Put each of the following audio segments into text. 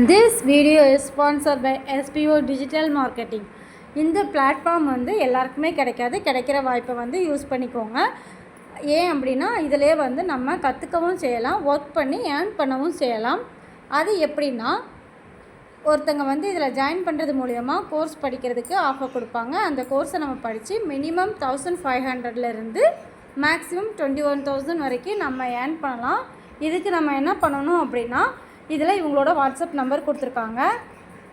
This video is sponsored by SPO Digital Marketing. இந்த platform வந்து எல்லாருக்குமே கிடைக்கிற வாய்ப்பை வந்து யூஸ் பண்ணிக்கோங்க. ஏன் அப்படின்னா இதிலே வந்து நம்ம கற்றுக்கவும் செய்யலாம், ஒர்க் பண்ணி ஏர்ன் பண்ணவும் செய்யலாம். அது எப்படின்னா, ஒருத்தங்க வந்து இதில் ஜாயின் பண்ணுறது மூலயமா கோர்ஸ் படிக்கிறதுக்கு ஆஃபர் கொடுப்பாங்க. அந்த கோர்ஸை நம்ம படித்து மினிமம் 1500லேருந்து மேக்ஸிமம் 21,000 வரைக்கும் நம்ம ஏர்ன் பண்ணலாம். இதுக்கு நம்ம என்ன பண்ணணும் அப்படின்னா, இதில் இவங்களோட வாட்ஸ்அப் நம்பர் கொடுத்துருக்காங்க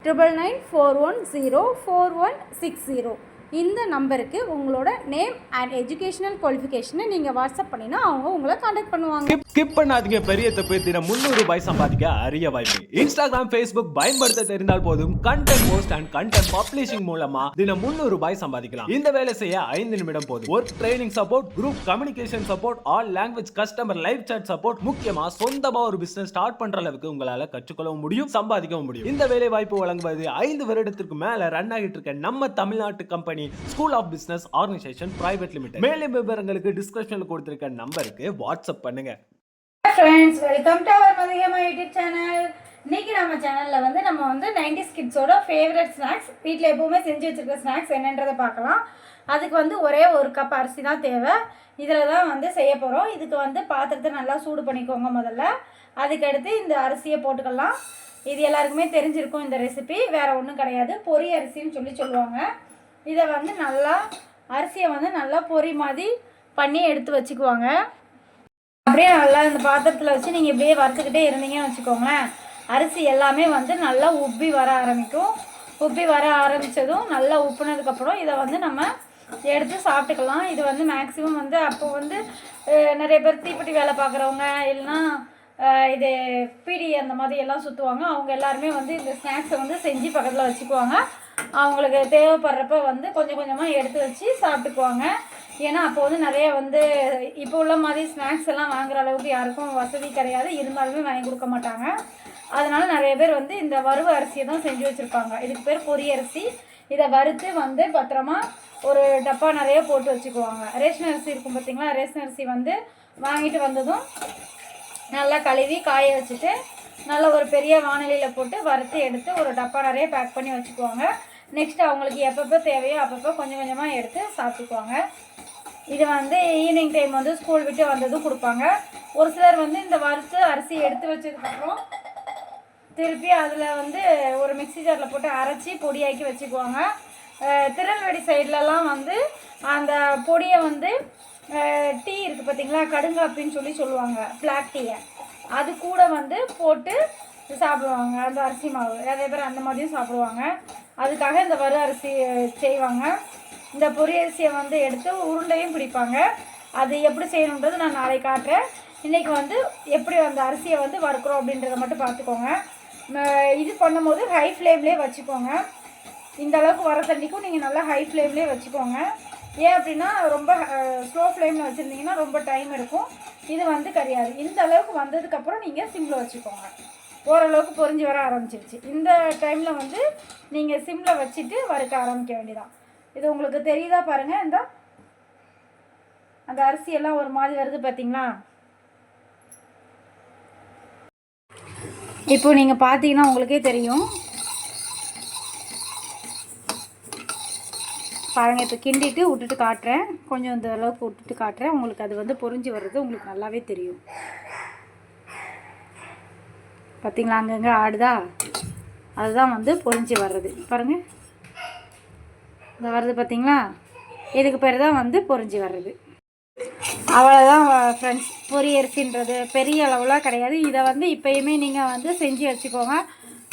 9994104160. இந்த நம்பருக்கு உங்களோட நேம் அண்ட் எஜுகேஷனல் குவாலிஃபிகேஷனை நீங்கள் வாட்ஸ்அப் பண்ணினா அவங்க உங்களை காண்டாக்ட் பண்ணுவாங்க. ஸ்கிப் பண்ணாதீங்க. பெரிய தப்பு. தினம் 300 ரூபாய் சம்பாதிக்க அரிய வாய்ப்பு. இன்ஸ்டாகிராம், ஃபேஸ்புக் பயன்படுத்த தெரிந்தால் போதும். Content post and content publishing மூலமா தினம் 300 ரூபாய் சம்பாதிக்கலாம். இந்த வேலை செய்ய 5 நிமிடம் போதும். Work training support, group communication support, all language customer live chat support, முக்கியமா சொந்தமா ஒரு பிசினஸ் ஸ்டார்ட் பண்ற அளவுக்கு உங்களால கற்றுக்கொள்ளவும் முடியும், சம்பாதிக்கவும் முடியும். இந்த வேலை வாய்ப்பு வழங்குவது 5 வருடத்திற்கு மேல ரன் ஆகிட்டு இருக்க நம்ம தமிழ்நாட்டு company school of business organisation private limited. மேலும் விவரங்களுக்கு டிஸ்கிரிப்ஷன்ல கொடுத்திருக்க நம்பருக்கு வாட்ஸ்அப் பண்ணுங்க. ஃப்ரெண்ட்ஸ், வெல்கம் டு அவர் மதியமா யூடியூப் சேனல். இன்னைக்கு நம்ம சேனல்ல வந்து நம்ம வந்து 90s கிட்ஸோட ஃபேவரட் ஸ்நாக்ஸ், வீட்டில் எப்பவுமே செஞ்சு வச்சிருக்க ஸ்நாக்ஸ் என்னன்றதை பார்க்கலாம். அதுக்கு வந்து ஒரே ஒரு கப் அரிசி தான் தேவை. இதில் தான் வந்து செய்ய போகிறோம். இதுக்கு வந்து பாத்திரத்தை நல்லா சூடு பண்ணிக்கோங்க முதல்ல. அதுக்கடுத்து இந்த அரிசியை போட்டுக்கலாம். இது எல்லாருக்குமே தெரிஞ்சிருக்கும் இந்த ரெசிபி, வேறு ஒன்றும் கிடையாது. பொரி அரிசின்னு சொல்லுவாங்க. இதை வந்து நல்லா அரிசியை வந்து நல்லா பொரி மாதிரி பண்ணி எடுத்து வச்சுக்குவாங்க. அப்படியே நல்லா இந்த பாத்திரத்தில் வச்சு நீங்கள் இப்படியே வறுத்துக்கிட்டே இருந்தீங்கன்னு வச்சுக்கோங்களேன், அரிசி எல்லாமே வந்து நல்லா உப்பி வர ஆரம்பிக்கும். உப்பி வர ஆரம்பித்ததும் நல்லா உப்புனதுக்கப்புறம் இதை வந்து நம்ம எடுத்து சாப்பிட்டுக்கலாம். இது வந்து மேக்ஸிமம் வந்து அப்போ வந்து நிறைய பேர் தீப்பெட்டி வேலை பார்க்குறவங்க இல்லைன்னா இது பீடி அந்த மாதிரி எல்லாம் சுற்றுவாங்க. அவங்க எல்லாருமே வந்து இந்த ஸ்நாக்ஸை வந்து செஞ்சு பக்கத்தில் வச்சுக்குவாங்க. அவங்களுக்கு தேவைப்படுறப்ப வந்து கொஞ்சம் கொஞ்சமாக எடுத்து வச்சு சாப்பிட்டுக்குவாங்க. ஏன்னா அப்போ வந்து நிறைய வந்து இப்போ உள்ள மாதிரி ஸ்நாக்ஸ் எல்லாம் வாங்குற அளவுக்கு யாருக்கும் வசதி கிடையாது, இருந்தாலுமே வாங்கி கொடுக்க மாட்டாங்க. அதனால் நிறைய பேர் வந்து இந்த வறுவ அரிசியை தான் செஞ்சு வச்சுருப்பாங்க. இதுக்கு பேர் பொரி அரிசி. இதை வறுத்து வந்து பத்திரமா ஒரு டப்பா நிறைய போட்டு வச்சுக்குவாங்க. ரேஷன் அரிசி இருக்கும் பார்த்திங்களா, ரேஷன் அரிசி வந்து வாங்கிட்டு வந்ததும் நல்லா கழுவி காய வச்சுட்டு நல்லா ஒரு பெரிய வானிலையில் போட்டு வறுத்து எடுத்து ஒரு டப்பா நிறைய பேக் பண்ணி வச்சுக்குவாங்க. நெக்ஸ்ட் அவங்களுக்கு எப்பப்போ தேவையோ அப்பப்போ கொஞ்சம் கொஞ்சமாக எடுத்து சாப்பிட்டுக்குவாங்க. இது வந்து ஈவினிங் டைம் வந்து ஸ்கூல் விட்டு வந்ததும் கொடுப்பாங்க. ஒரு சிலர் வந்து இந்த வறுத்து அரிசி எடுத்து வச்சதுக்கப்புறம் திருப்பி அதில் வந்து ஒரு மிக்ஸி ஜாரில் போட்டு அரைச்சி பொடியாக்கி வச்சுக்குவாங்க. திருநெல்வேலி சைட்லலாம் வந்து அந்த பொடியை வந்து டீ இருக்குது பார்த்திங்களா, கடுங்காப்பின்னு சொல்லுவாங்க, பிளாக் டீயை, அது கூட வந்து போட்டு சாப்பிடுவாங்க. அந்த அரிசி மாவு நிறைய பேர் அந்த மாதிரியும் சாப்பிடுவாங்க. அதுக்காக இந்த வறு அரிசி செய்வாங்க. இந்த பொரி அரிசியை வந்து எடுத்து உருண்டையும் பிடிப்பாங்க. அது எப்படி செய்யணுன்றது நான் நாளைக்கு காட்டுறேன். இன்றைக்கி வந்து எப்படி அந்த அரிசியை வந்து வறுக்கிறோம் அப்படின்றத மட்டும் பார்த்துக்கோங்க. இது பண்ணும்போது ஹை ஃப்ளேம்லேயே வச்சுக்கோங்க. இந்த அளவுக்கு வர தண்ணிக்கும் நீங்கள் நல்லா ஹை ஃப்ளேம்லேயே வச்சுக்கோங்க. ஏன் அப்படின்னா ரொம்ப ஸ்லோ ஃப்ளேமில் வச்சுருந்தீங்கன்னா ரொம்ப டைம் எடுக்கும். இது வந்து கிடையாது. இந்த அளவுக்கு வந்ததுக்கப்புறம் நீங்கள் சிம்மில் வச்சுக்கோங்க. ஓரளவுக்கு பொரிஞ்சு வர ஆரம்பிச்சிருச்சு. இந்த டைமில் வந்து நீங்கள் சிம்மில் வச்சுட்டு வறுக்க ஆரம்பிக்க வேண்டியதான். இது உங்களுக்கு தெரியுதா பாருங்கள், இந்த அந்த அரிசியெல்லாம் ஒரு மாதிரி வருது பார்த்தீங்களா. இப்போ நீங்கள் பார்த்தீங்கன்னா உங்களுக்கே தெரியும் பாருங்கள். இப்போ கிண்டிட்டு விட்டுட்டு காட்டுறேன், கொஞ்சம் இந்த அளவுக்கு விட்டுட்டு காட்டுறேன். உங்களுக்கு அது வந்து பொரிஞ்சு வர்றது உங்களுக்கு நல்லாவே தெரியும். பார்த்திங்களா, அங்கங்கே ஆடுதா, அதுதான் வந்து பொரிஞ்சு வர்றது. பாருங்கள், இந்த வருது பார்த்திங்களா, இதுக்கு பேர் தான் வந்து பொரிஞ்சு வர்றது. அவ்வளோதான் ஃப்ரெண்ட்ஸ். பொரி அரிசின்றது பெரிய அளவுலாம் கிடையாது. இதை வந்து இப்போயுமே நீங்கள் வந்து செஞ்சு வச்சுக்கோங்க.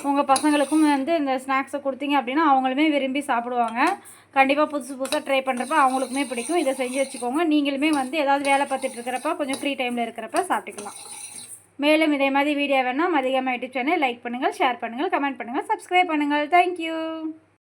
உங்கள் பசங்களுக்கும் வந்து இந்த ஸ்நாக்ஸை கொடுத்தீங்க அப்படின்னா அவங்களுமே விரும்பி சாப்பிடுவாங்க. கண்டிப்பாக புதுசாக ட்ரை பண்ணுறப்ப அவங்களுக்குமே பிடிக்கும். இதை செஞ்சு வச்சுக்கோங்க. நீங்களுமே வந்து ஏதாவது வேலை பார்த்துட்டு இருக்கிறப்ப கொஞ்சம் ஃப்ரீ டைமில் இருக்கிறப்ப சாப்பிட்டுக்கலாம். மேலும் இதே மாதிரி வீடியோ வேணால் மதியமாக யூடியூப் சேனல் லைக் பண்ணுங்கள், ஷேர் பண்ணுங்கள், கமெண்ட் பண்ணுங்கள், சப்ஸ்கிரைப் பண்ணுங்கள். தேங்க்யூ.